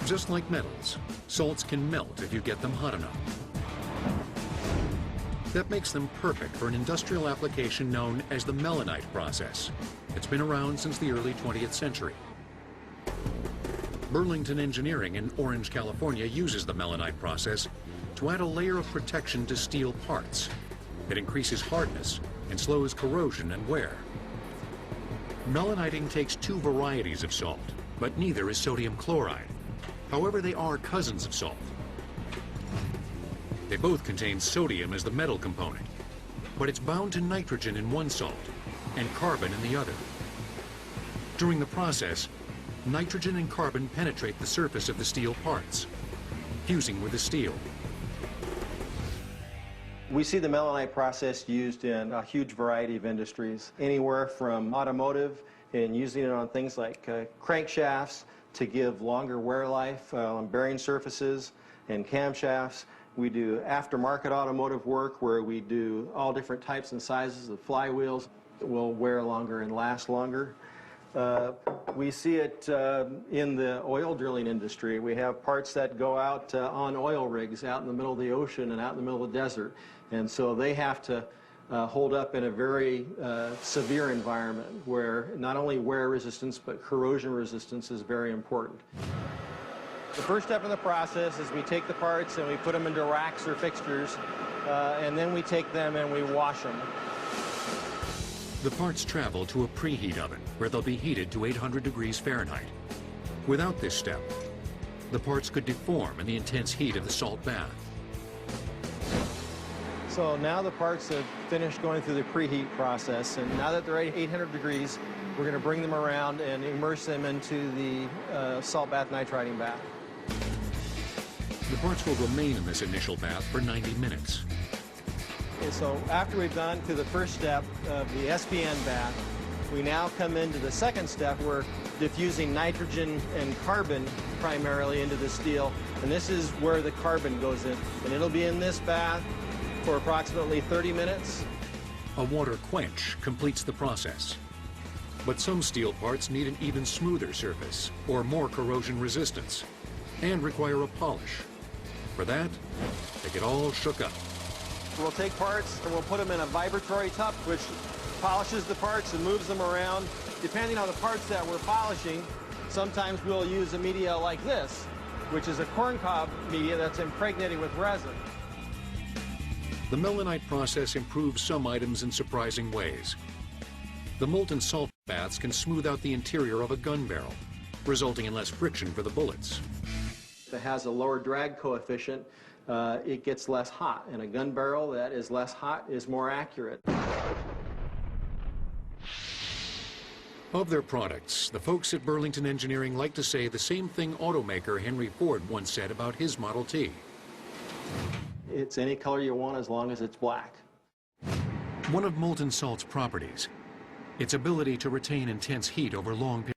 Just like metals, salts can melt if you get them hot enough. That makes them perfect for an industrial application known as the Melonite process. It's been around since the early 20th century. Burlington Engineering in Orange, California uses the Melonite process to add a layer of protection to steel parts. It increases hardness and slows corrosion and wear. Meloniting takes two varieties of salt, but neither is sodium chloride. However, they are cousins of salt. They both contain sodium as the metal component, but it's bound to nitrogen in one salt and carbon in the other. During the process, nitrogen and carbon penetrate the surface of the steel parts, fusing with the steel. We see the Melonite process used in a huge variety of industries, anywhere from automotive and using it on things like crankshafts to give longer wear life on bearing surfaces and camshafts. We do aftermarket automotive work where we do all different types and sizes of flywheels that will wear longer and last longer. We see it in the oil drilling industry. We have parts that go out on oil rigs out in the middle of the ocean and out in the middle of the desert. And so they have to hold up in a very severe environment where not only wear resistance but corrosion resistance is very important. The first step in the process is we take the parts and we put them into racks or fixtures, and then we take them and we wash them. The parts travel to a preheat oven where they'll be heated to 800 degrees Fahrenheit. Without this step, the parts could deform in the intense heat of the salt bath. So now the parts have finished going through the preheat process, and now that they're at 800 degrees, we're going to bring them around and immerse them into the salt bath nitriding bath. The parts will remain in this initial bath for 90 minutes. Okay, so after we've gone through the first step of the SPN bath, we now come into the second step. We're diffusing nitrogen and carbon primarily into the steel, and this is where the carbon goes in, and it'll be in this bath for approximately 30 minutes. A water quench completes the process. But some steel parts need an even smoother surface or more corrosion resistance and require a polish. For that, they get all shook up. We'll take parts and we'll put them in a vibratory cup, which polishes the parts and moves them around. Depending on the parts that we're polishing, sometimes we'll use a media like this, which is a corncob media that's impregnated with resin. The Melonite process improves some items in surprising ways. The molten salt baths can smooth out the interior of a gun barrel, resulting in less friction for the bullets. If it has a lower drag coefficient, it gets less hot, and a gun barrel that is less hot is more accurate. Of their products, the folks at Burlington Engineering like to say the same thing automaker Henry Ford once said about his Model T. It's any color you want as long as it's black. One of molten salt's properties, its ability to retain intense heat over long periods.